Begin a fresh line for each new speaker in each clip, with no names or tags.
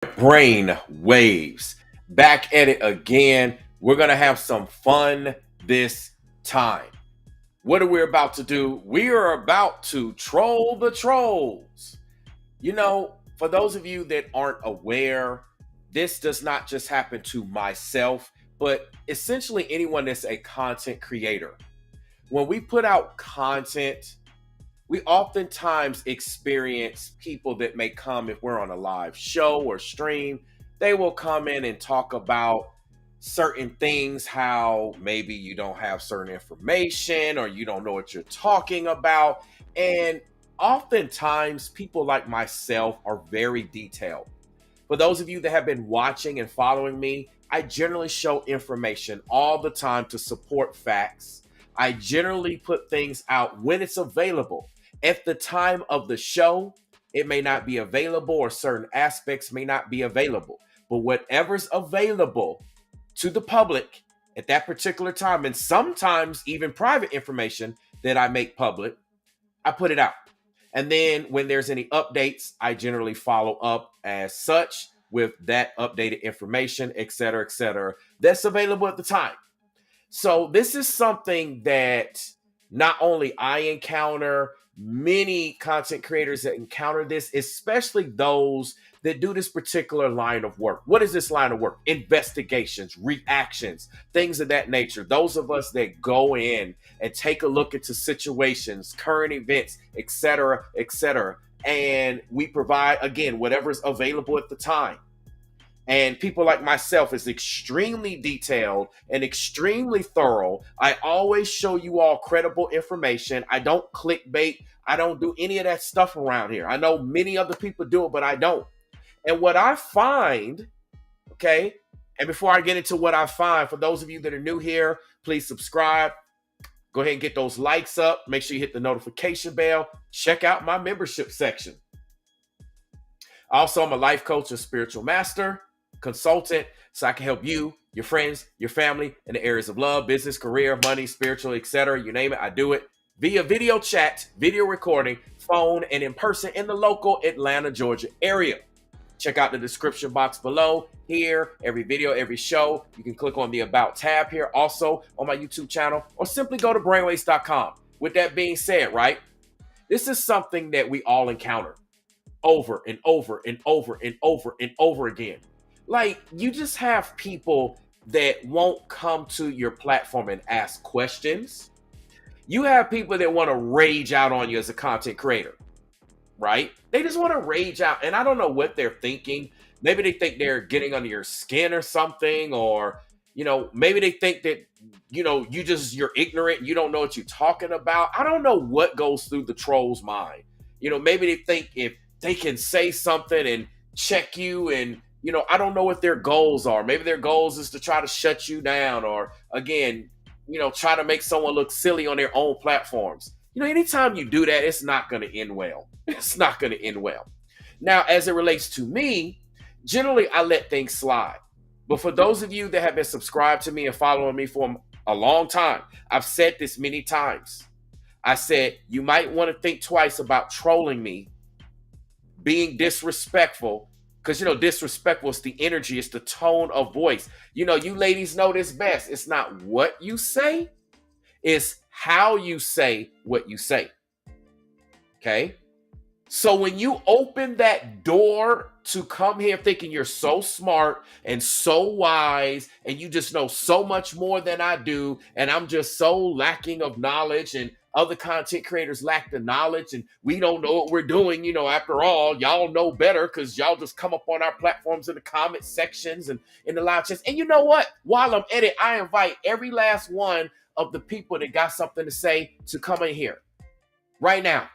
Brain waves. Back at it again. We're going to have some fun this time. What are we about to do? We are about to troll the trolls. For those of you that aren't aware, this does not just happen to myself, but essentially anyone that's a content creator. When we put out content, we oftentimes experience people that may come if we're on a live show or stream. They will come in and talk about certain things, how maybe you don't have certain information or you don't know what you're talking about. And oftentimes, people like myself are very detailed. For those of you that have been watching and following me, I generally show information all the time to support facts. I generally put things out when it's available. At the time of the show, it may not be available or certain aspects may not be available. But whatever's available to the public at that particular time, and sometimes even private information that I make public, I put it out. And then when there's any updates, I generally follow up as such with that updated information, et cetera, that's available at the time. So this is something that not only I encounter, many content creators that encounter this, especially those that do this particular line of work. What is this line of work? Investigations, reactions, things of that nature. Those of us that go in and take a look into situations, current events, et cetera, and we provide, again, whatever's available at the time. And people like myself is extremely detailed and extremely thorough. I always show you all credible information. I don't clickbait. I don't do any of that stuff around here. I know many other people do it, but I don't. And what I find, okay, and before I get into what I find, for those of you that are new here, please subscribe. Go ahead and get those likes up. Make sure you hit the notification bell. Check out my membership section. Also, I'm a life coach and spiritual master, consultant, so I can help you, your friends, your family in the areas of love, business, career, money, spiritual, etc. You name it, I do it via video chat, video recording, phone, and in person in the local Atlanta, Georgia area. Check out the description box below. Here, every video, every show, you can click on the About tab here, also on my YouTube channel, or simply go to brainwaves.com. With that being said, right, this is something that we all encounter over and over and over and over and over again. Like, you just have people that won't come to your platform and ask questions. You have people that want to rage out on you as a content creator, right? They just want to rage out. And I don't know what they're thinking. Maybe they think they're getting under your skin or something, or, maybe they think that, you're ignorant. You don't know what you're talking about. I don't know what goes through the troll's mind. Maybe they think if they can say something and check you and, I don't know what their goals are. Maybe their goals is to try to shut you down or, again, try to make someone look silly on their own platforms. Anytime you do that, it's not going to end well. It's not going to end well. Now, as it relates to me, generally I let things slide. But for those of you that have been subscribed to me and following me for a long time, I've said this many times. I said, you might want to think twice about trolling me, being disrespectful, because, disrespectful is the energy, it's the tone of voice. You ladies know this best. It's not what you say, it's how you say what you say. Okay? So when you open that door to come here thinking you're so smart and so wise and you just know so much more than I do, and I'm just so lacking of knowledge, and other content creators lack the knowledge and we don't know what we're doing, after all, y'all know better because y'all just come up on our platforms in the comment sections and in the live chats. And you know what? While I'm at it, I invite every last one of the people that got something to say to come in here right now.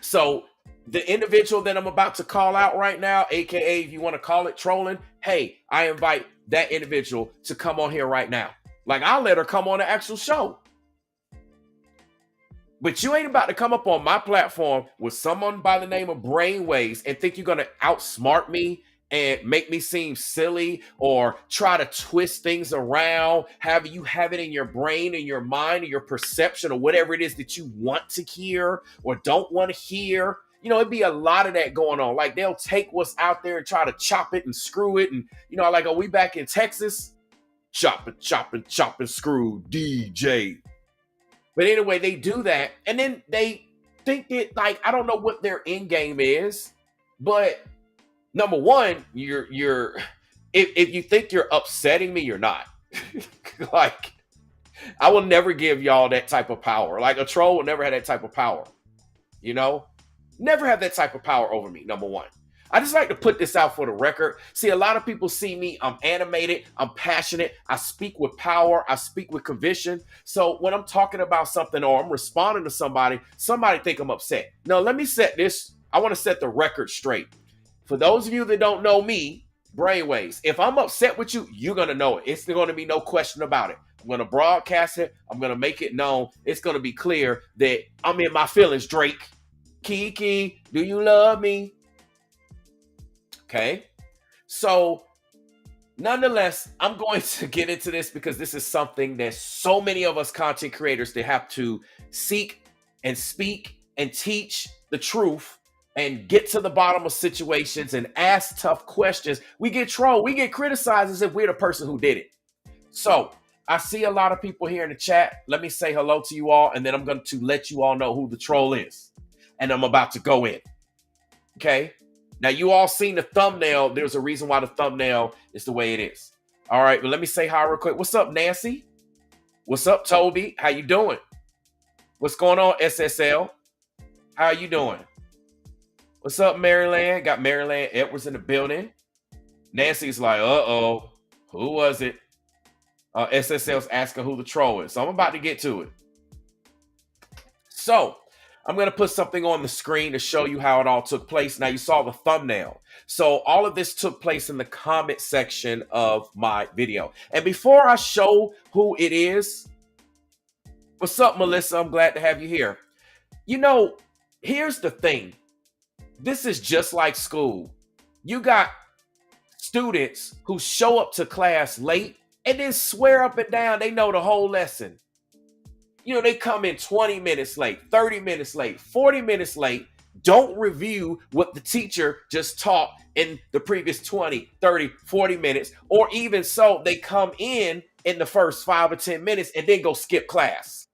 So the individual that I'm about to call out right now, aka if you want to call it trolling, hey, I invite that individual to come on here right now. Like, I'll let her come on the actual show. But you ain't about to come up on my platform with someone by the name of Brainwaves and think you're going to outsmart me and make me seem silly or try to twist things around, have you have it in your brain and your mind or your perception or whatever it is that you want to hear or don't want to hear. It'd be a lot of that going on. Like they'll take what's out there and try to chop it and screw it. And, like, are we back in Texas? Chop and chop and chop and screw DJ. But anyway, they do that. And then they think that, like, I don't know what their end game is, but number one, you're if you think you're upsetting me, you're not. Like, I will never give y'all that type of power. Like a troll will never have that type of power. You know? Never have that type of power over me, number one. I just like to put this out for the record. See, a lot of people see me, I'm animated, I'm passionate, I speak with power, I speak with conviction. So when I'm talking about something or I'm responding to somebody think I'm upset. No, let me set this, I want to set the record straight. For those of you that don't know me, brainwaves, if I'm upset with you, you're going to know it. It's going to be no question about it. I'm going to broadcast it. I'm going to make it known. It's going to be clear that I'm in my feelings, Drake. Kiki, do you love me? Okay. So, nonetheless, I'm going to get into this because this is something that so many of us content creators, they have to seek and speak and teach the truth and get to the bottom of situations and ask tough questions. We get trolled. We get criticized as if we're the person who did it. So, I see a lot of people here in the chat. Let me say hello to you all, and then I'm going to let you all know who the troll is. And I'm about to go in. Okay? Now, you all seen the thumbnail. There's a reason why the thumbnail is the way it is. All right, but let me say hi real quick. What's up, Nancy? What's up, Toby? How you doing? What's going on, SSL? How are you doing? What's up, Maryland? Got Maryland Edwards in the building. Nancy's like, uh-oh. Who was it? SSL's asking who the troll is. So I'm about to get to it. So, I'm going to put something on the screen to show you how it all took place. Now, you saw the thumbnail. So all of this took place in the comment section of my video. And before I show who it is, what's up, Melissa? I'm glad to have you here. Here's the thing. This is just like school. You got students who show up to class late and then swear up and down they know the whole lesson. They come in 20 minutes late, 30 minutes late, 40 minutes late, don't review what the teacher just taught in the previous 20, 30, 40 minutes, or even so, they come in the first 5 or 10 minutes and then go skip class.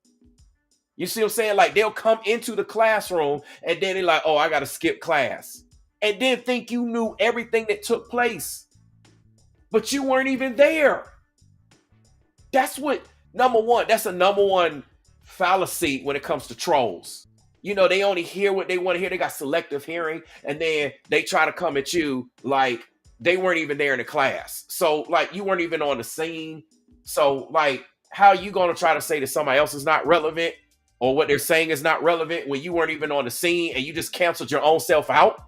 You see what I'm saying? Like, they'll come into the classroom and then they're like, oh, I got to skip class. And then think you knew everything that took place. But you weren't even there. That's a number one fallacy when it comes to trolls. They only hear what they want to hear. They got selective hearing, and then they try to come at you like they weren't even there in the class. So, like, you weren't even on the scene. So, like, how are you going to try to say that somebody else is not relevant or what they're saying is not relevant when you weren't even on the scene and you just canceled your own self out?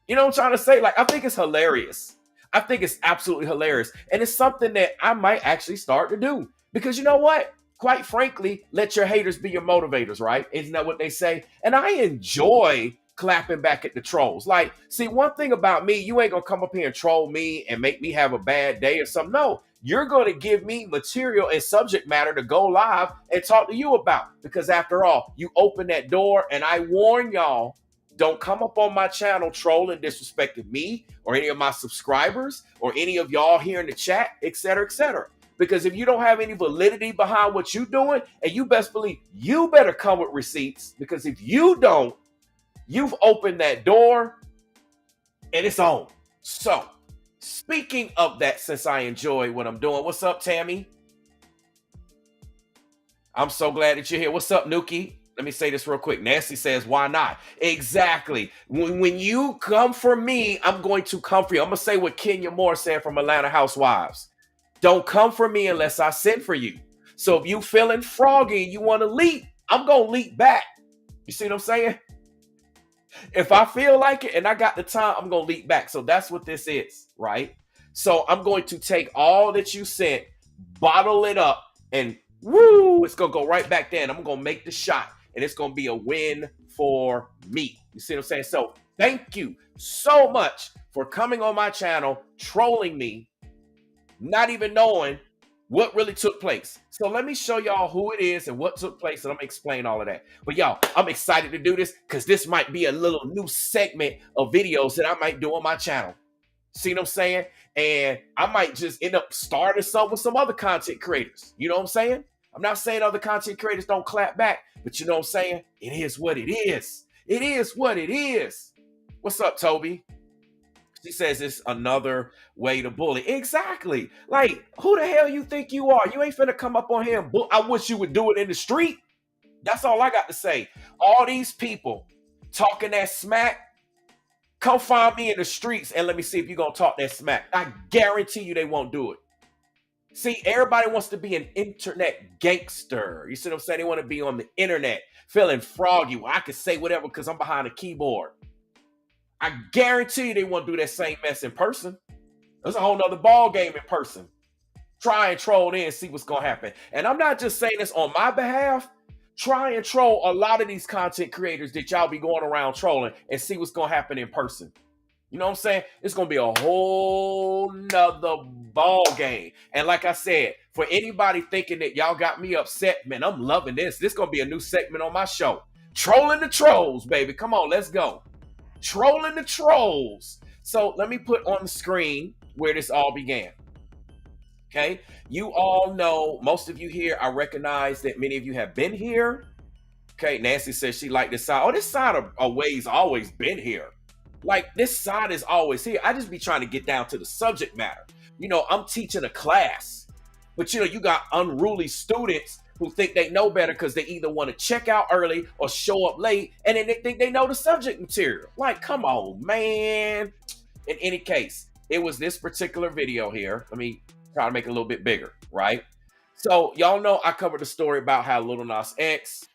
You know what I'm trying to say? Like, I think it's hilarious. I think it's absolutely hilarious. And it's something that I might actually start to do. Because you know what? Quite frankly, let your haters be your motivators, right? Isn't that what they say? And I enjoy clapping back at the trolls. Like, see, one thing about me, you ain't gonna come up here and troll me and make me have a bad day or something. No, you're gonna give me material and subject matter to go live and talk to you about. Because after all, you open that door, and I warn y'all, don't come up on my channel trolling, disrespecting me or any of my subscribers or any of y'all here in the chat, etc., etc. Because if you don't have any validity behind what you're doing, and you best believe you better come with receipts, because if you don't, you've opened that door and it's on. So, speaking of that, since I enjoy what I'm doing, what's up, Tammy? I'm so glad that you're here. What's up, Nuki? Let me say this real quick. Nancy says, why not? Exactly. When you come for me, I'm going to come for you. I'm going to say what Kenya Moore said from Atlanta Housewives. Don't come for me unless I send for you. So if you feeling froggy and you want to leap, I'm going to leap back. You see what I'm saying? If I feel like it and I got the time, I'm going to leap back. So that's what this is, right? So I'm going to take all that you sent, bottle it up, and woo, it's going to go right back there. And I'm going to make the shot, and it's going to be a win for me. You see what I'm saying? So thank you so much for coming on my channel, trolling me, not even knowing What really took place. So let me show y'all who it is and what took place, and I'm gonna explain all of that. But y'all, I'm excited to do this because this might be a little new segment of videos that I might do on my channel. See what I'm saying? And I might just end up starting some with some other content creators. You know what I'm saying? I'm not saying other content creators don't clap back, but you know what I'm saying? It is what it is. It is what it is. What's up, Toby? She says it's another way to bully. Exactly. Like, who the hell you think you are? You ain't finna come up on here and I wish you would do it in the street. That's all I got to say. All these people talking that smack, come find me in the streets and let me see if you're going to talk that smack. I guarantee you they won't do it. See, everybody wants to be an internet gangster. You see what I'm saying? They want to be on the internet feeling froggy. Well, I can say whatever because I'm behind a keyboard. I guarantee you they won't do that same mess in person. There's a whole nother ball game in person. Try and troll in and see what's going to happen. And I'm not just saying this on my behalf. Try and troll a lot of these content creators that y'all be going around trolling and see what's going to happen in person. You know what I'm saying? It's going to be a whole nother ball game. And like I said, for anybody thinking that y'all got me upset, man, I'm loving this. This is going to be a new segment on my show. Trolling the trolls, baby. Come on, let's go. Trolling the trolls. So let me put on the screen where this all began. Okay, you all know, most of you here, I recognize that many of you have been here. Okay, Nancy says she liked this side. Oh, this side of ways always been here. Like, this side is always here. I just be trying to get down to the subject matter. You know, I'm teaching a class, but you know, you got unruly students who think they know better because they either want to check out early or show up late, and then they think they know the subject material. Like, come on, man. In any case, it was this particular video here. Let me try to make it a little bit bigger, right? So y'all know I covered the story about how Lil Nas X,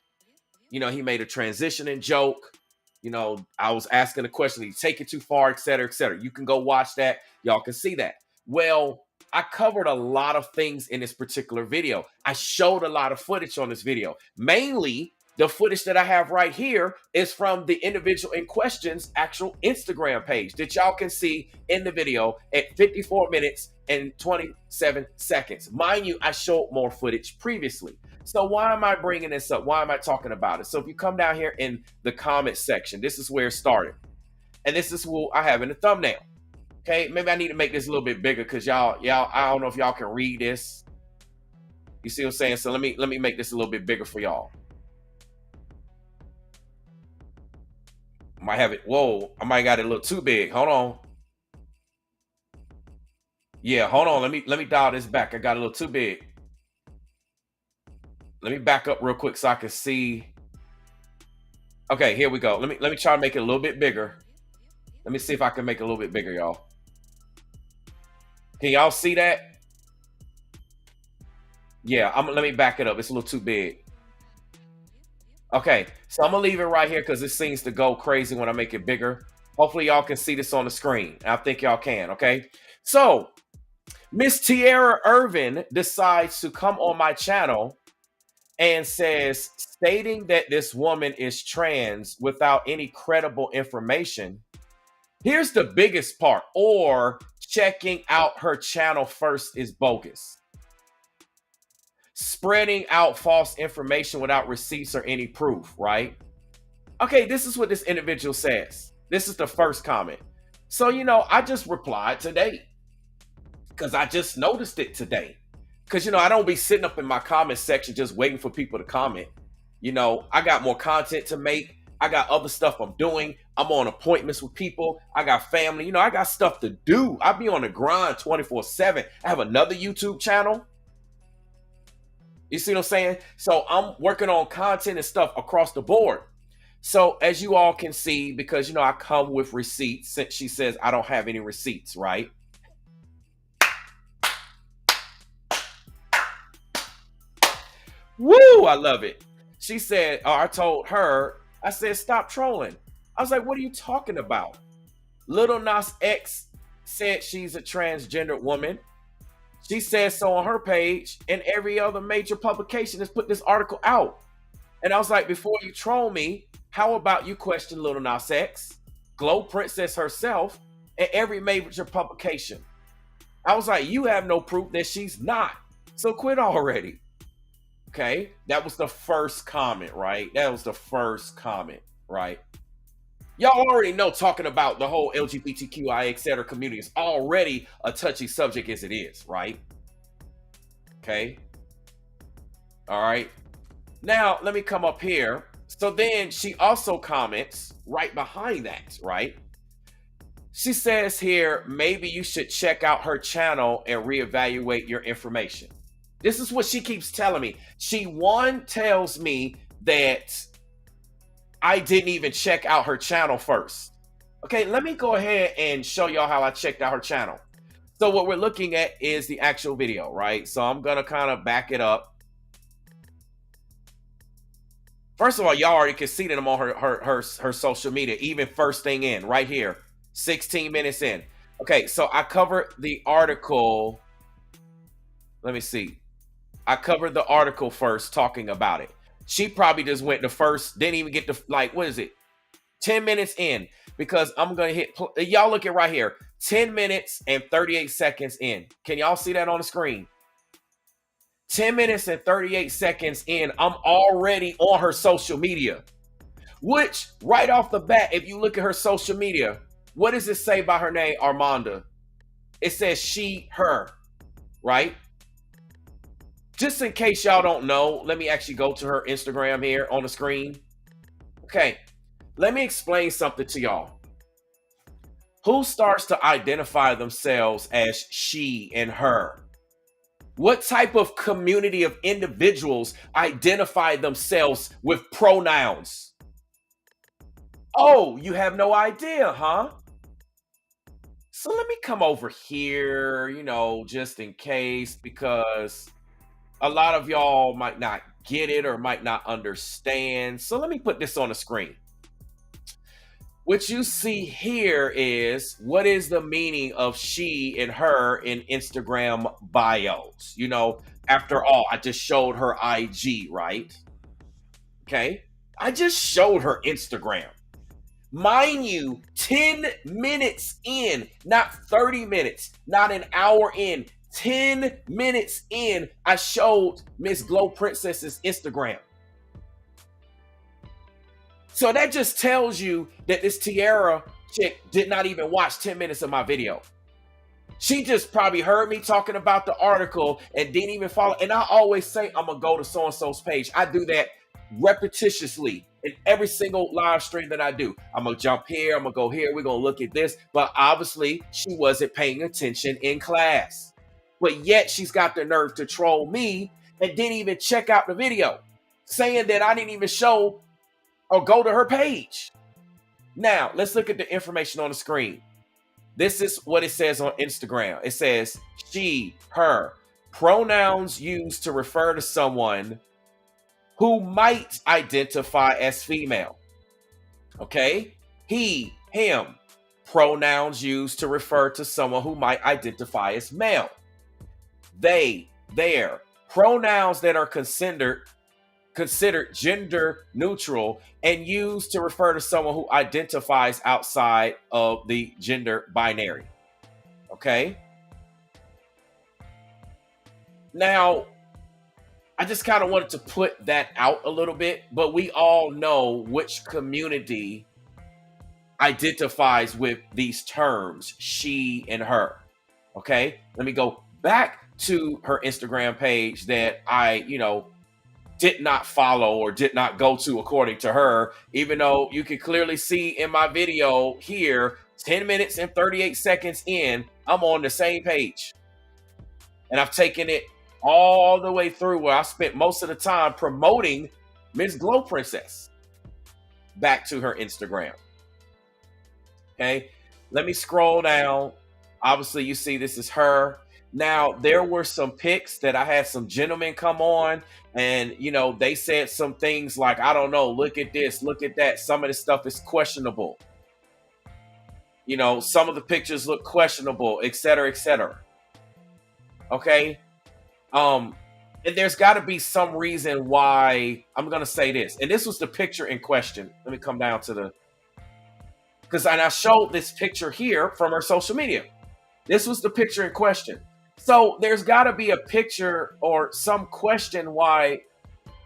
you know, he made a transitioning joke. You know, I was asking the question, did he take it too far, et cetera, et cetera. You can go watch that. Y'all can see that. Well, I covered a lot of things in this particular video. I showed a lot of footage on this video. Mainly, the footage that I have right here is from the individual in question's actual Instagram page that y'all can see in the video at 54 minutes and 27 seconds. Mind you, I showed more footage previously. So why am I bringing this up? Why am I talking about it? So if you come down here in the comment section, this is where it started. And this is what I have in the thumbnail. Okay, maybe I need to make this a little bit bigger because y'all, I don't know if y'all can read this. You see what I'm saying? So let me make this a little bit bigger for y'all. Might have it. Whoa, I might got it a little too big. Hold on. Yeah, hold on. Let me dial this back. I got a little too big. Let me back up real quick so I can see. Okay, here we go. Let me try to make it a little bit bigger. Let me see if I can make it a little bit bigger, y'all. Can y'all see that? Yeah, let me back it up. It's a little too big. Okay, so I'm gonna leave it right here because it seems to go crazy when I make it bigger. Hopefully y'all can see this on the screen. I think y'all can, okay? So, Miss Tiara Irvin decides to come on my channel and says, stating that this woman is trans without any credible information. Here's the biggest part, or checking out her channel first is bogus. Spreading out false information without receipts or any proof, right? Okay, this is what this individual says. This is the first comment. So, you know, I just replied today because I just noticed it today. Because, you know, I don't be sitting up in my comment section just waiting for people to comment. You know, I got more content to make. I got other stuff I'm doing. I'm on appointments with people. I got family. You know, I got stuff to do. I be on the grind 24/7. I have another YouTube channel. You see what I'm saying? So I'm working on content and stuff across the board. So as you all can see, because, you know, I come with receipts, since she says I don't have any receipts, right? Woo, I love it. She said, I told her, I said, stop trolling. I was like, what are you talking about? Lil Nas X said she's a transgender woman. She says so on her page, and every other major publication has put this article out. And I was like, before you troll me, how about you question Lil Nas X, Glow Princess herself, and every major publication? I was like, you have no proof that she's not. So quit already. Okay. That was the first comment, right? That was the first comment, right? Y'all already know talking about the whole LGBTQI, etc. community is already a touchy subject as it is, right? Okay. All right. Now, let me come up here. So then she also comments right behind that, right? She says here, maybe you should check out her channel and reevaluate your information. This is what she keeps telling me. She one tells me that I didn't even check out her channel first. Okay, let me go ahead and show y'all how I checked out her channel. So what we're looking at is the actual video, right? So I'm gonna kind of back it up. First of all, y'all already can see that I'm on her social media, even first thing in, right here, 16 minutes in. Okay, so I covered the article. Let me see. I covered the article first talking about it. She probably just went the first, didn't even get the, like, what is it? 10 minutes in, because I'm going to hit, y'all look at right here, 10 minutes and 38 seconds in. Can y'all see that on the screen? 10 minutes and 38 seconds in, I'm already on her social media, which right off the bat, if you look at her social media, what does it say by her name, Armanda? It says she, her, right? Just in case y'all don't know, let me actually go to her Instagram here on the screen. Okay, let me explain something to y'all. Who starts to identify themselves as she and her? What type of community of individuals identify themselves with pronouns? Oh, you have no idea, huh? So let me come over here, just in case, because a lot of y'all might not get it or might not understand. So let me put this on the screen. What you see here is what is the meaning of she and her in Instagram bios. After all, I just showed her IG, right? Okay. I just showed her Instagram. Mind you, 10 minutes in, not 30 minutes, not an hour in, 10 minutes in, I showed Miss Glow Princess's Instagram. So that just tells you that this Tiara chick did not even watch 10 minutes of my video. She just probably heard me talking about the article and didn't even follow. And I always say, I'm going to go to so-and-so's page. I do that repetitiously in every single live stream that I do. I'm going to jump here. I'm going to go here. We're going to look at this. But obviously, she wasn't paying attention in class. But yet, she's got the nerve to troll me and didn't even check out the video, saying that I didn't even show or go to her page. Now, let's look at the information on the screen. This is what it says on Instagram. It says she, her, pronouns used to refer to someone who might identify as female. Okay? He, him, pronouns used to refer to someone who might identify as male. They, their, pronouns that are considered gender neutral and used to refer to someone who identifies outside of the gender binary. Okay? Now, I just kind of wanted to put that out a little bit, but we all know which community identifies with these terms, she and her. Okay? Let me go back to her Instagram page that I, did not follow or did not go to according to her, even though you can clearly see in my video here, 10 minutes and 38 seconds in, I'm on the same page. And I've taken it all the way through where I spent most of the time promoting Miss Glow Princess. Back to her Instagram. Okay, let me scroll down. Obviously, you see this is her. Now, there were some pics that I had some gentlemen come on and, they said some things like, I don't know, look at this, look at that. Some of this stuff is questionable. Some of the pictures look questionable, et cetera, et cetera. Okay. And there's got to be some reason why I'm going to say this. And this was the picture in question. Let me come down to because I showed this picture here from her social media. This was the picture in question. So there's got to be a picture or some question why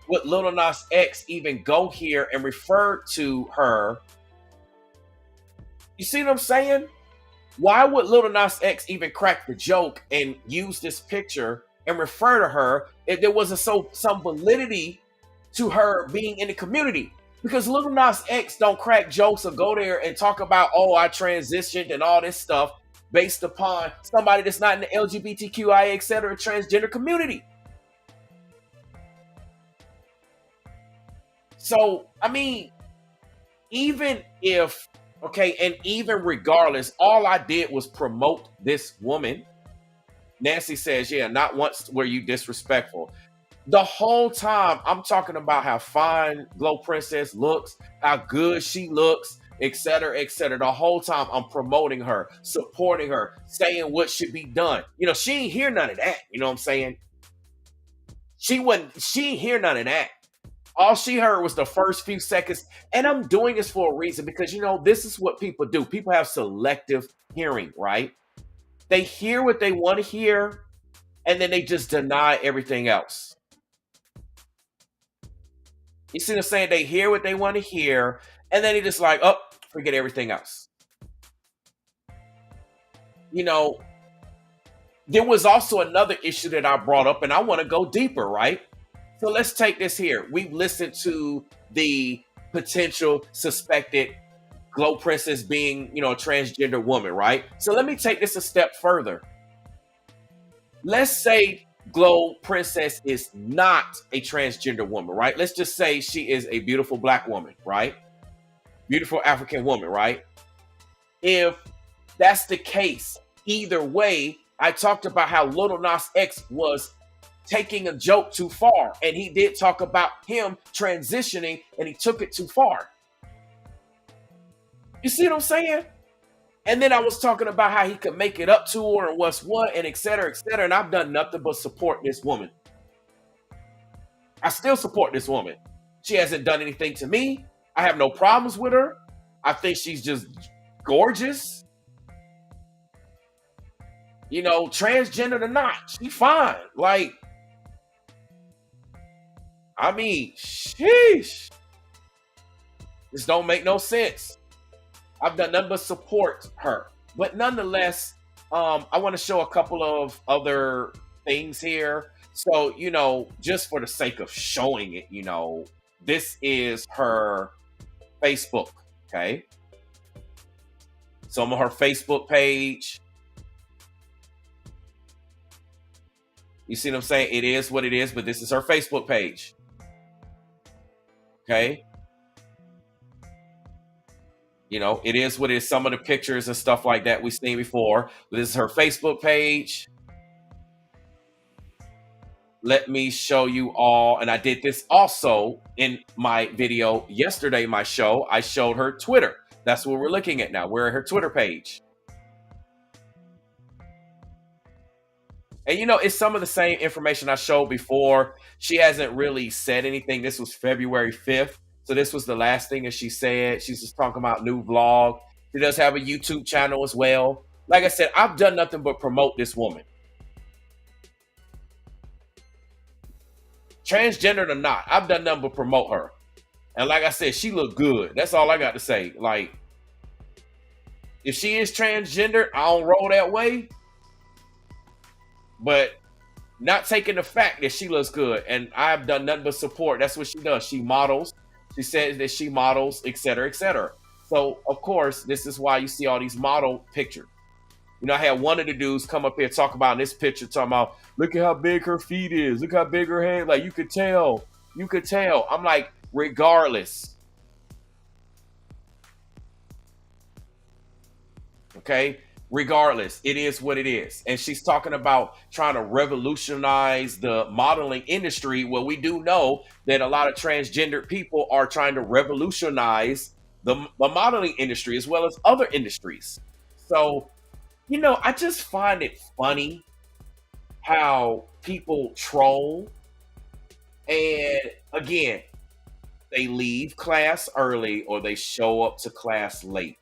would Little Nas X even go here and refer to her. You see what I'm saying? Why would Little Nas X even crack the joke and use this picture and refer to her if there wasn't some validity to her being in the community? Because Little Nas X don't crack jokes or go there and talk about, oh, I transitioned and all this stuff based upon somebody that's not in the LGBTQIA, etc., transgender community. So, I mean, even if, okay, and even regardless, all I did was promote this woman. Nancy says, yeah, not once were you disrespectful. The whole time I'm talking about how fine Glow Princess looks, how good she looks, etc., etc. The whole time I'm promoting her, supporting her, saying what should be done. You know, she ain't hear none of that. You know what I'm saying? She ain't hear none of that. All she heard was the first few seconds. And I'm doing this for a reason because, you know, this is what people do. People have selective hearing, right? They hear what they want to hear and then they just deny everything else. You see what I'm saying? They hear what they want to hear and then they just like, oh, forget everything else. You know, there was also another issue that I brought up and I want to go deeper, right? So let's take this here. We've listened to the potential suspected Glow Princess being, you know, a transgender woman, right? So let me take this a step further. Let's say Glow Princess is not a transgender woman, right? Let's just say she is a beautiful black woman, right? Beautiful African woman, right? If that's the case, either way, I talked about how Little Nas X was taking a joke too far. And he did talk about him transitioning and he took it too far. You see what I'm saying? And then I was talking about how he could make it up to her and what's what and et cetera, et cetera. And I've done nothing but support this woman. I still support this woman. She hasn't done anything to me. I have no problems with her. I think she's just gorgeous. You know, transgender or not, she fine. Like, I mean, sheesh. This don't make no sense. I've done nothing but support her. But nonetheless, I want to show a couple of other things here. So, you know, just for the sake of showing it, you know, this is her Facebook, okay? So I'm on her Facebook page. You see what I'm saying? It is what it is, but this is her Facebook page. Okay. You know, it is what it is. Some of the pictures and stuff like that we've seen before. But this is her Facebook page. Let me show you all. And I did this also in my video yesterday, my show. I showed her Twitter. That's what we're looking at now. We're at her Twitter page. And, you know, it's some of the same information I showed before. She hasn't really said anything. This was February 5th. So this was the last thing that she said. She's just talking about new vlog. She does have a YouTube channel as well. Like I said, I've done nothing but promote this woman. Transgendered or not, I've done nothing but promote her. And like I said, she looked good. That's all I got to say. Like, if she is transgender, I don't roll that way. But not taking the fact that she looks good. And I've done nothing but support. That's what she does. She models. She says that she models, etc., etc. So, of course, this is why you see all these model pictures. You know, I had one of the dudes come up here talk about in this picture, talking about, look at how big her feet is. Look how big her hand. Like, you could tell. You could tell. I'm like, regardless. Okay? Regardless, it is what it is. And she's talking about trying to revolutionize the modeling industry. Well, we do know that a lot of transgendered people are trying to revolutionize the modeling industry as well as other industries. So, you know, I just find it funny how people troll. And again, they leave class early or they show up to class late.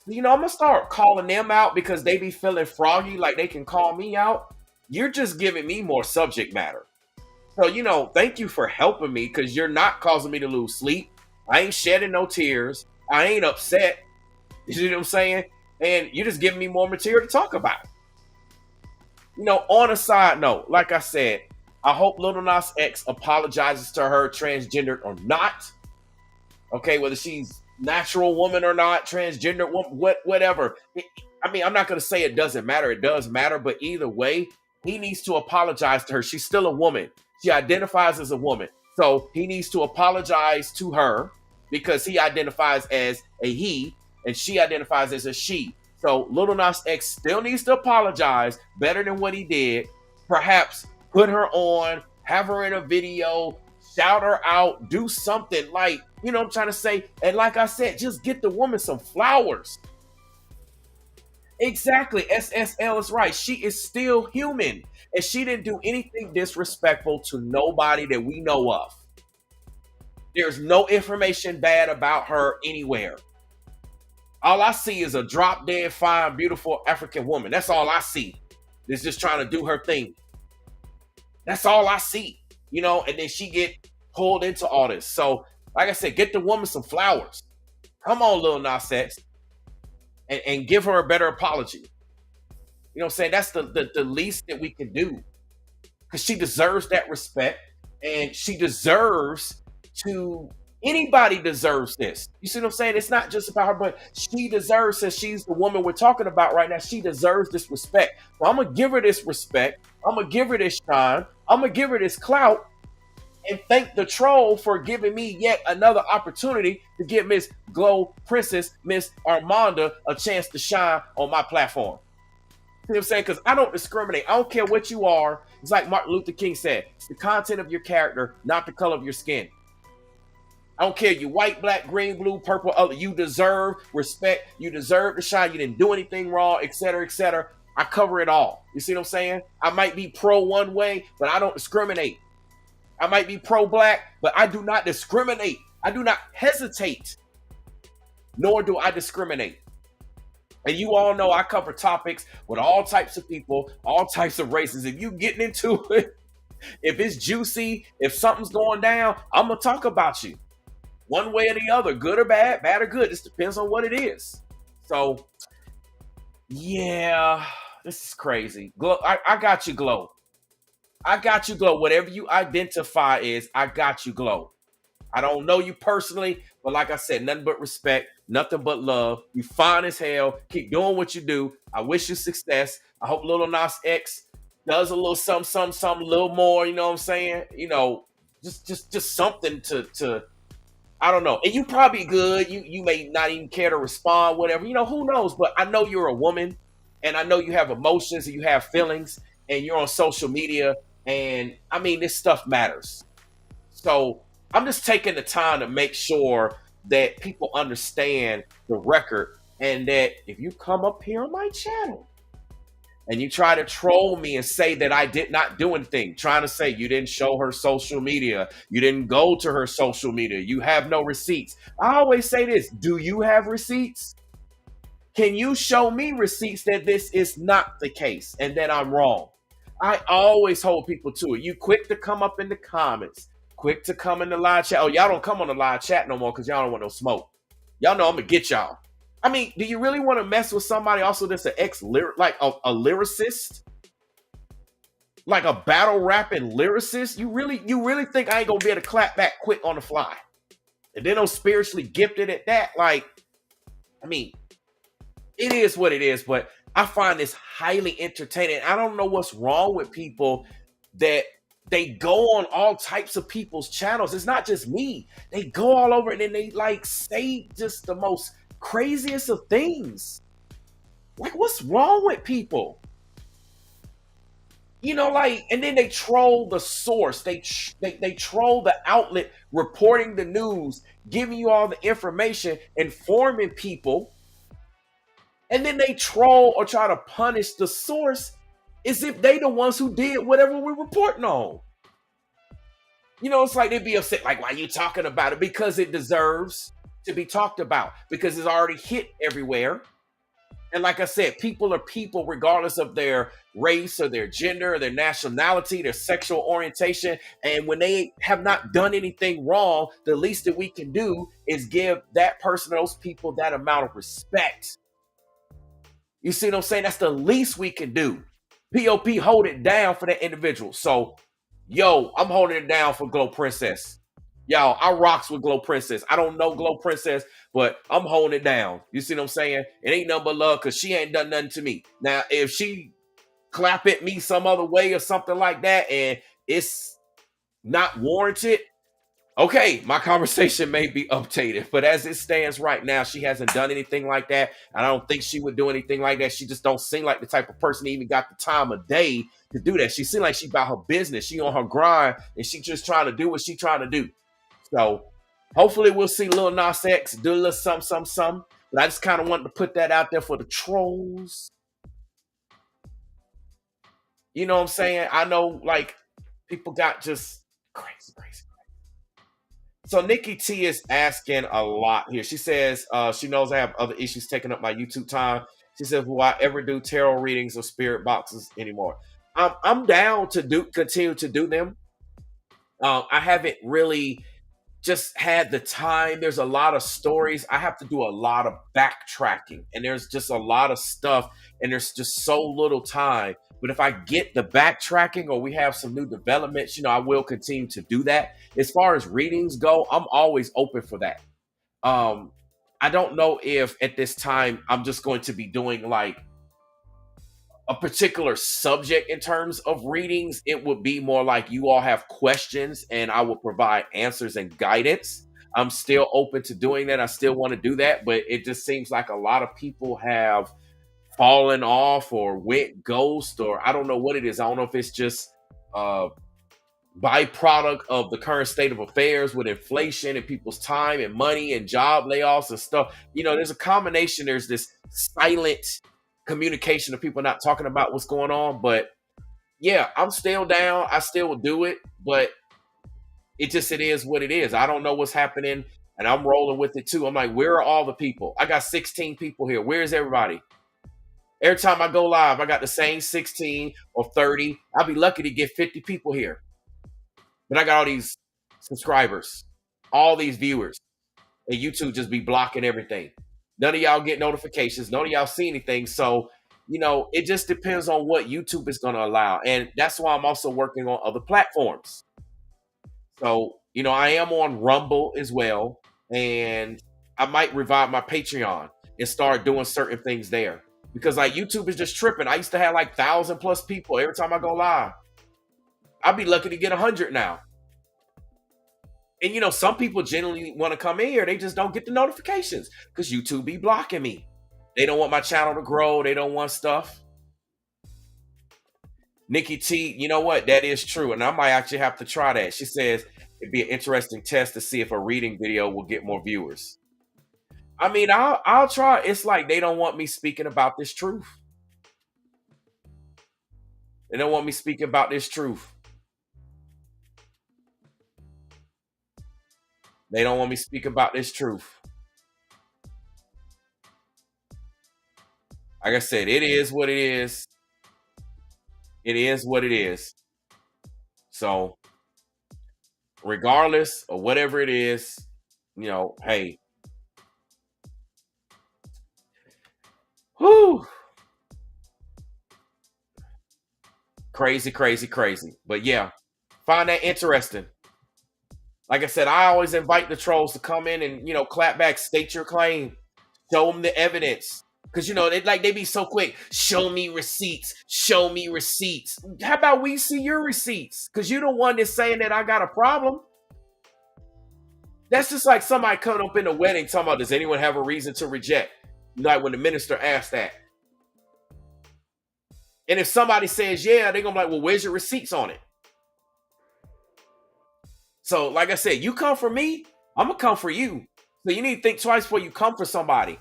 You know, I'm going to start calling them out because they be feeling froggy like they can call me out. you're just giving me more subject matter. So, thank you for helping me because you're not causing me to lose sleep. I ain't shedding no tears. I ain't upset. You see what I'm saying? And you're just giving me more material to talk about. On a side note, like I said, I hope Little Nas X apologizes to her, transgendered or not. Okay, whether she's natural woman or not, transgender, whatever. I mean, I'm not going to say it doesn't matter. It does matter, but either way, he needs to apologize to her. She's still a woman. She identifies as a woman. So he needs to apologize to her because he identifies as a he and she identifies as a she. So Little Nas X still needs to apologize better than what he did. Perhaps put her on, have her in a video, shout her out, do something like, what I'm trying to say. And like I said, just get the woman some flowers. Exactly. SSL is right. She is still human. And she didn't do anything disrespectful to nobody that we know of. There's no information bad about her anywhere. All I see is a drop dead fine, beautiful African woman. That's all I see. That's just trying to do her thing. That's all I see. And then she get pulled into all this. So, like I said, get the woman some flowers. Come on, Lil Nas X. And give her a better apology. You know what I'm saying? That's the least that we can do. Because she deserves that respect. And she deserves to, anybody deserves this. You see what I'm saying? It's not just about her, but she deserves, since she's the woman we're talking about right now, she deserves this respect. So I'm going to give her this respect. I'm going to give her this shine. I'm going to give her this clout. And thank the troll for giving me yet another opportunity to give Miss Glow Princess, Miss Armanda, a chance to shine on my platform. You know what I'm saying? Because I don't discriminate. I don't care what you are. It's like Martin Luther King said, it's the content of your character, not the color of your skin. I don't care. You white, black, green, blue, purple, other. You deserve respect. You deserve to shine. You didn't do anything wrong, etc., etc. I cover it all. You see what I'm saying? I might be pro one way, but I don't discriminate. I might be pro-black, but I do not discriminate. I do not hesitate, nor do I discriminate. And you all know I cover topics with all types of people, all types of races. If you getting into it, if it's juicy, if something's going down, I'm going to talk about you. One way or the other, good or bad, bad or good. This depends on what it is. So, yeah, this is crazy. Glow, I got you, Glow. I got you, Glow. Whatever you identify is, I got you, Glow. I don't know you personally, but like I said, nothing but respect, nothing but love. You fine as hell. Keep doing what you do. I wish you success. I hope Little Nas X does a little something, a little more. You know what I'm saying? Just something to. I don't know. And you probably good. You may not even care to respond, whatever. Who knows? But I know you're a woman, and I know you have emotions and you have feelings, and you're on social media. And I mean, this stuff matters. So I'm just taking the time to make sure that people understand the record, and that if you come up here on my channel and you try to troll me and say that I did not do anything, trying to say you didn't show her social media, you didn't go to her social media, you have no receipts. I always say this, do you have receipts? Can you show me receipts that this is not the case and that I'm wrong? I always hold people to it. You quick to come up in the comments, quick to come in the live chat. Oh, y'all don't come on the live chat no more because y'all don't want no smoke. Y'all know I'm going to get y'all. I mean, do you really want to mess with somebody also that's an like a lyricist? Like a battle rapping lyricist? You really think I ain't going to be able to clap back quick on the fly? And then I'm spiritually gifted at that? Like, I mean, it is what it is, but I find this highly entertaining. I don't know what's wrong with people that they go on all types of people's channels. It's not just me. They go all over and then they like say just the most craziest of things. Like, what's wrong with people? And then they troll the source. They troll the outlet reporting the news, giving you all the information, informing people. And then they troll or try to punish the source as if they the ones who did whatever we're reporting on. It's like they'd be upset, like, why are you talking about it? Because it deserves to be talked about, because it's already hit everywhere. And like I said, people are people regardless of their race or their gender or their nationality, their sexual orientation. And when they have not done anything wrong, the least that we can do is give that person, those people, that amount of respect. You see what I'm saying? That's the least we can do. POP, hold it down for that individual. So, yo, I'm holding it down for Glow Princess. Y'all, I rocks with Glow Princess. I don't know Glow Princess, but I'm holding it down. You see what I'm saying? It ain't nothing but love because she ain't done nothing to me. Now, if she clap at me some other way or something like that, and it's not warranted, okay, my conversation may be updated, but as it stands right now, she hasn't done anything like that. I don't think she would do anything like that. She just don't seem like the type of person that even got the time of day to do that. She seems like she about her business. She on her grind, and she just trying to do what she trying to do. So hopefully we'll see Lil Nas X do a little something, something, something. But I just kind of wanted to put that out there for the trolls. You know what I'm saying? I know like people got just crazy, crazy. So Nikki T is asking a lot here. She says she knows I have other issues taking up my YouTube time. She says, "Will I ever do tarot readings or spirit boxes anymore?" I'm down to continue to do them. I haven't really just had the time. There's a lot of stories. I have to do a lot of backtracking, and there's just a lot of stuff, and there's just so little time. But if I get the backtracking or we have some new developments, I will continue to do that. As far as readings go, I'm always open for that. Um, I don't know if at this time I'm just going to be doing like a particular subject in terms of readings. It would be more like you all have questions and I will provide answers and guidance. I'm still open to doing that. I still want to do that, but it just seems like a lot of people have fallen off or went ghost, or I don't know what it is. I don't know if it's just a byproduct of the current state of affairs with inflation and people's time and money and job layoffs and stuff. There's a combination. There's this silent communication of people not talking about what's going on. But yeah, I'm still down. I still will do it, but it is what it is. I don't know what's happening, and I'm rolling with it too. I'm like, where are all the people? I got 16 people here. Where's everybody? Every time I go live, I got the same 16 or 30. I'll be lucky to get 50 people here. But I got all these subscribers, all these viewers, and YouTube just be blocking everything. None of y'all get notifications. None of y'all see anything. So, it just depends on what YouTube is going to allow. And that's why I'm also working on other platforms. So, I am on Rumble as well. And I might revive my Patreon and start doing certain things there. Because like YouTube is just tripping. I used to have like 1,000 plus people every time I go live. I'd be lucky to get 100 now. And some people generally want to come in here. They just don't get the notifications because YouTube be blocking me. They don't want my channel to grow. They don't want stuff. Nikki T, you know what? That is true. And I might actually have to try that. She says it'd be an interesting test to see if a reading video will get more viewers. I mean, I'll try. It's like they don't want me speaking about this truth. They don't want me speaking about this truth. They don't want me speaking about this truth. Like I said, it is what it is. It is what it is. So, regardless of whatever it is, hey. Whew. Crazy, crazy, crazy. But yeah, find that interesting. Like I said, I always invite the trolls to come in and, clap back, state your claim, show them the evidence. Because, they be so quick. Show me receipts. Show me receipts. How about we see your receipts? Because you're the one that's saying that I got a problem. That's just like somebody coming up in a wedding talking about, does anyone have a reason to reject? Like when the minister asked that. And if somebody says, yeah, they're going to be like, well, where's your receipts on it? So, like I said, you come for me, I'm going to come for you. So you need to think twice before you come for somebody.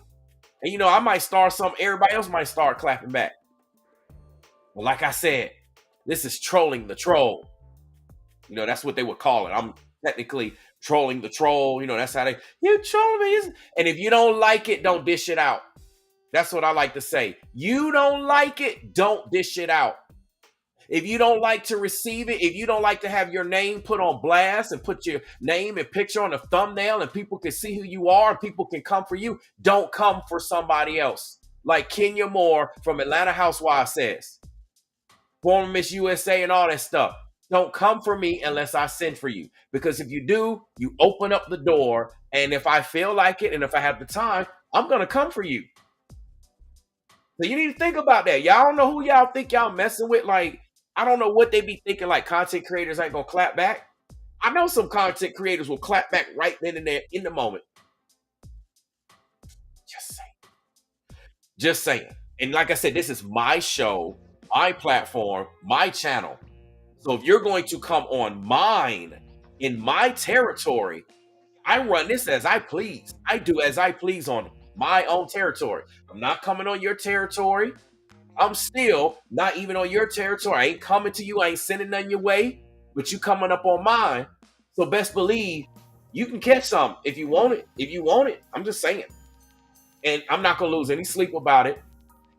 And, I might start something, everybody else might start clapping back. Well, like I said, this is trolling the troll. That's what they would call it. I'm technically trolling the troll. That's how you trolling me. And if you don't like it, don't dish it out. That's what I like to say. You don't like it, don't dish it out. If you don't like to receive it, if you don't like to have your name put on blast and put your name and picture on a thumbnail and people can see who you are and people can come for you, don't come for somebody else. Like Kenya Moore from Atlanta Housewives says, former Miss USA and all that stuff. Don't come for me unless I send for you. Because if you do, you open up the door. And if I feel like it and if I have the time, I'm going to come for you. So you need to think about that. Y'all don't know who y'all think y'all messing with. Like, I don't know what they be thinking, like content creators ain't gonna clap back. I know some content creators will clap back right then and there in the moment. Just saying. Just saying. And like I said, this is my show, my platform, my channel. So if you're going to come on mine, in my territory, I run this as I please. I do as I please on my own territory. I'm not coming on your territory. I'm still not even on your territory. I ain't coming to you. I ain't sending none your way, but you coming up on mine. So best believe you can catch some if you want it. If you want it, I'm just saying. And I'm not gonna lose any sleep about it.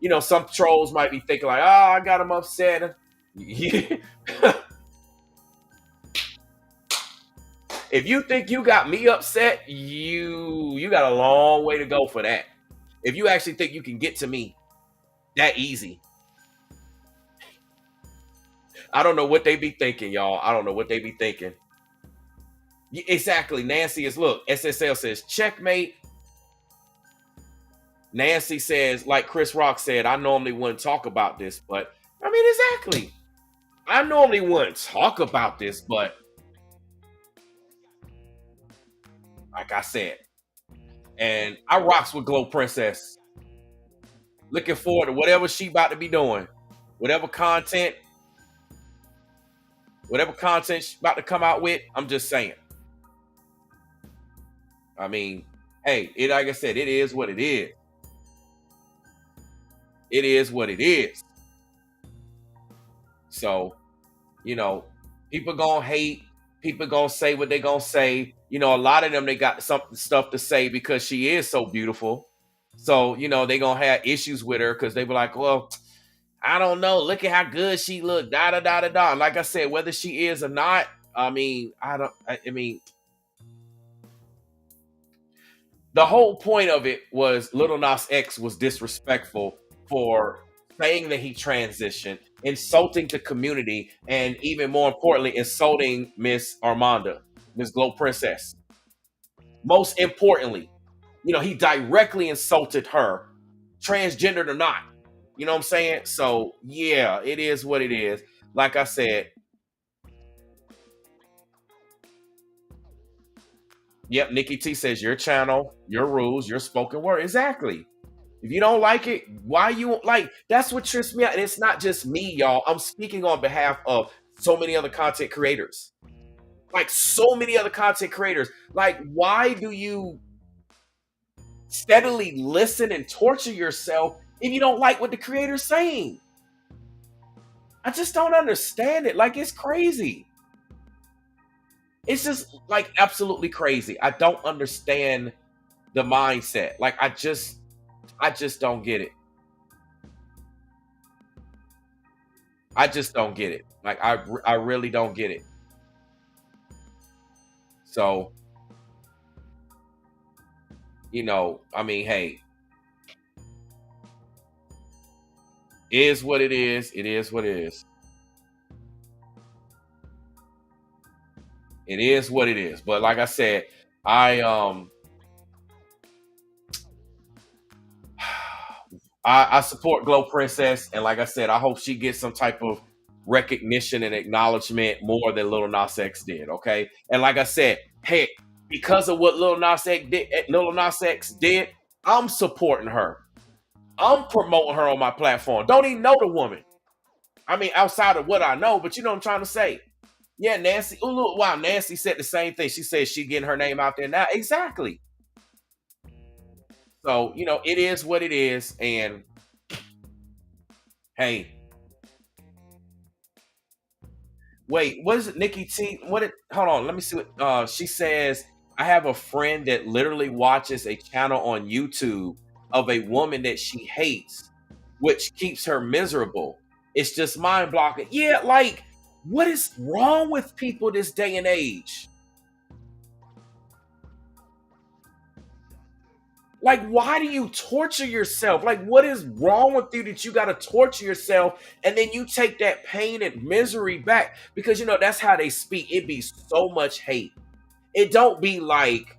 You know, some trolls might be thinking like, "Oh, I got them upset." If you think you got me upset, you got a long way to go for that. If you actually think you can get to me that easy, I don't know what they be thinking, y'all. I don't know what they be thinking. Exactly. Nancy is, look, SSL says, checkmate. Nancy says, like Chris Rock said, I normally wouldn't talk about this, but I mean, exactly. I normally wouldn't talk about this, but like I said, and I rocks with Glow Princess. Looking forward to whatever she about to be doing, whatever content she's about to come out with. I'm just saying. I mean, hey, like I said, it is what it is. It is what it is. So, you know, people gonna hate. People gonna say what they gonna say. You know, a lot of them, they got some stuff to say because she is so beautiful. So, you know, they gonna have issues with her because they be like, well, I don't know. Look at how good she looked. Da da da da da. And like I said, whether she is or not, I mean, I mean, the whole point of it was Little Nas X was disrespectful for saying that he transitioned, insulting the community, and even more importantly, insulting Miss Armanda, Miss Glow Princess. Most importantly, you know, he directly insulted her, transgendered or not. You know what I'm saying? So yeah, it is what it is. Like I said, yep, Nikki T says your channel, your rules, your spoken word. Exactly. If you don't like it, why you won't like? That's what trips me out. And it's not just me, y'all. I'm speaking on behalf of so many other content creators. Like so many other content creators. Like, why do you steadily listen and torture yourself if you don't like what the creator's saying? I just don't understand it. Like, it's crazy. It's just like absolutely crazy. I don't understand the mindset. Like, I just don't get it. I just don't get it. Like, I really don't get it. So, you know, I mean, hey, is what it is. It is what it is. It is what it is. But like I said, I I support Glow Princess, and like I said, I hope she gets some type of recognition and acknowledgement more than Lil Nas X did. Okay, and like I said, hey, because of what Lil Nas X did, I'm supporting her. I'm promoting her on my platform. Don't even know the woman. I mean, outside of what I know, but you know what I'm trying to say. Yeah, Nancy. Oh, look, wow, Nancy said the same thing. She said she getting her name out there now. Exactly. So, you know, it is what it is. And hey, wait, what is it, Nikki T? Hold on, let me see what she says. I have a friend that literally watches a channel on YouTube of a woman that she hates, which keeps her miserable. It's just mind blocking. Yeah, like, what is wrong with people this day and age? Like, why do you torture yourself? Like, what is wrong with you that you got to torture yourself and then you take that pain and misery back? Because, that's how they speak. It be so much hate. It don't be like,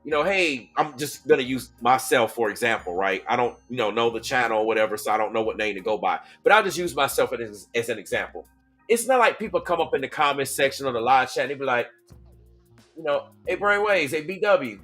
hey, I'm just going to use myself, for example, right? I don't, know the channel or whatever, so I don't know what name to go by. But I'll just use myself as an example. It's not like people come up in the comment section or the live chat and they be like, hey, Brainwaves, hey, BW.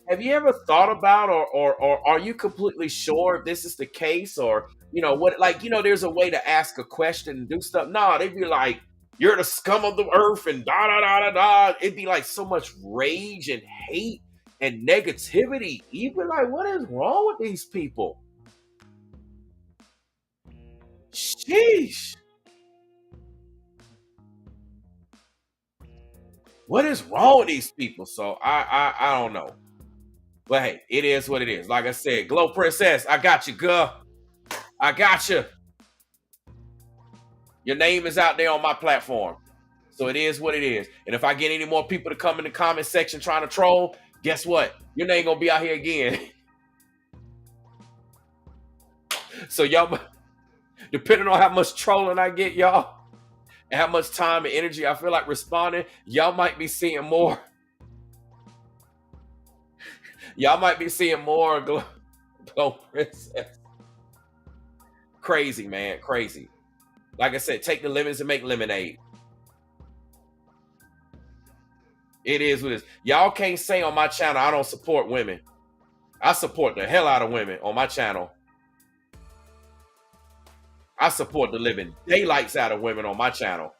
Have you ever thought about or are you completely sure if this is the case or what, like, there's a way to ask a question and do stuff? No, they'd be like, you're the scum of the earth and da da da da da. It'd be like so much rage and hate and negativity. You'd be like, what is wrong with these people? Sheesh. What is wrong with these people? So I don't know. But hey, it is what it is. Like I said, Glow Princess, I got you, girl. I got you. Your name is out there on my platform. So it is what it is. And if I get any more people to come in the comment section trying to troll, guess what? Your name gonna be out here again. So y'all, depending on how much trolling I get, y'all, and how much time and energy I feel like responding, y'all might be seeing more. Y'all might be seeing more Glow Princess. Crazy, man. Crazy. Like I said, take the lemons and make lemonade. It is what it is. Y'all can't say on my channel I don't support women. I support the hell out of women on my channel. I support the living daylights out of women on my channel.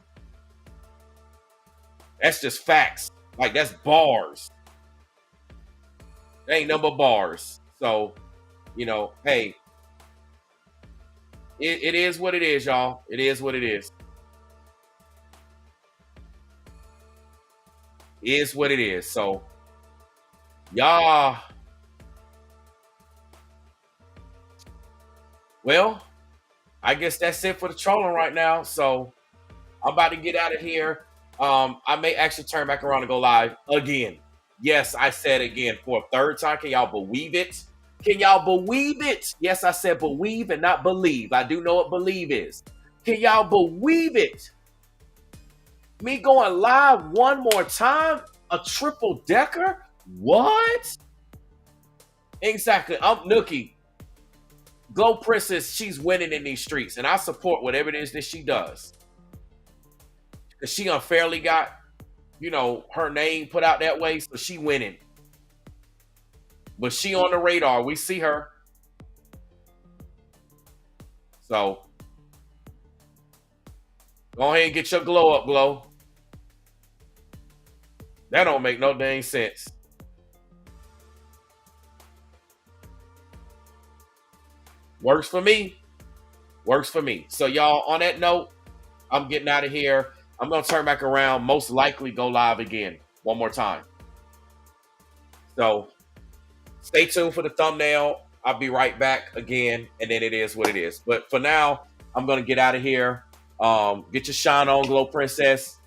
That's just facts. Like, that's bars. Ain't number bars. So, hey, it is what it is, y'all. It is what it is. It is what it is. So, y'all, well, I guess that's it for the trolling right now. So, I'm about to get out of here. I may actually turn back around and go live again. Yes, I said again for a third time. Can y'all believe it? Can y'all believe it? Yes, I said believe and not believe. I do know what believe is. Can y'all believe it? Me going live one more time? A triple decker? What? Exactly. I'm Nookie. Glow Princess, she's winning in these streets. And I support whatever it is that she does. Because she unfairly got, her name put out that way, so she winning. But she on the radar. We see her. So, go ahead and get your glow up, Glow. That don't make no dang sense. Works for me. Works for me. So, y'all, on that note, I'm getting out of here. I'm going to turn back around, most likely go live again one more time. So, stay tuned for the thumbnail. I'll be right back again, and then it is what it is. But for now, I'm going to get out of here. Get your shine on, Glow Princess.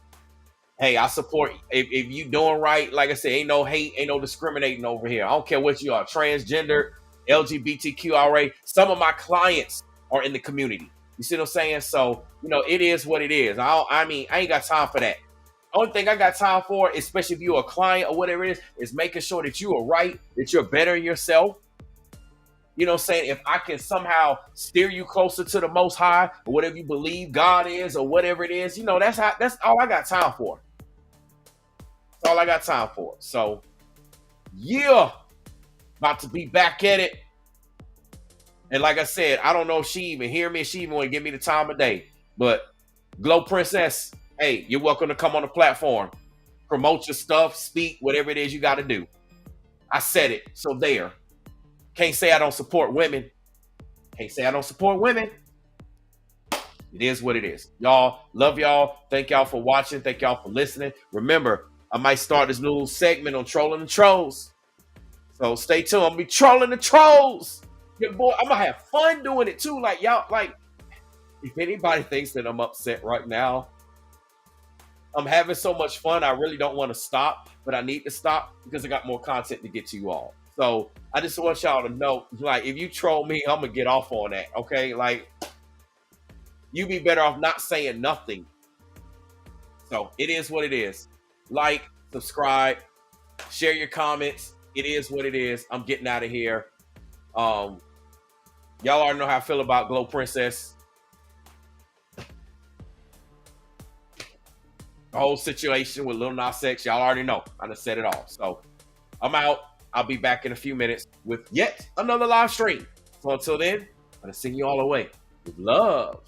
Hey, I support if you doing right. Like I said, ain't no hate, ain't no discriminating over here. I don't care what you are, transgender, LGBTQRA. Some of my clients are in the community. You see what I'm saying? So, it is what it is. I ain't got time for that. Only thing I got time for, especially if you're a client or whatever it is making sure that you are right, that you're bettering yourself. You know what I'm saying? If I can somehow steer you closer to the Most High or whatever you believe God is or whatever it is, that's all I got time for. That's all I got time for. So, yeah, about to be back at it. And like I said, I don't know if she even hear me. If she even want to give me the time of day. But Glow Princess, hey, you're welcome to come on the platform. Promote your stuff, speak, whatever it is you got to do. I said it. So there. Can't say I don't support women. Can't say I don't support women. It is what it is. Y'all, love y'all. Thank y'all for watching. Thank y'all for listening. Remember, I might start this new segment on Trolling the Trolls. So stay tuned. I'm gonna be trolling the trolls. Yeah, boy, I'm gonna have fun doing it too. Like y'all, like if anybody thinks that I'm upset right now, I'm having so much fun. I really don't want to stop, but I need to stop because I got more content to get to you all. So I just want y'all to know, like, if you troll me, I'm gonna get off on that. Okay, like you be better off not saying nothing. So it is what it is. Like, subscribe, share your comments. It is what it is. I'm getting out of here. Um, y'all already know how I feel about Glow Princess. The whole situation with Lil Nas X, y'all already know. I done said it all. So I'm out. I'll be back in a few minutes with yet another live stream. So until then, I'm gonna send you all away with love,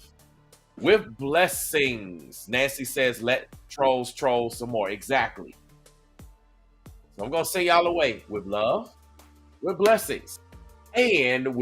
with blessings. Nancy says, let trolls troll some more. Exactly. So I'm gonna send y'all away with love, with blessings, and with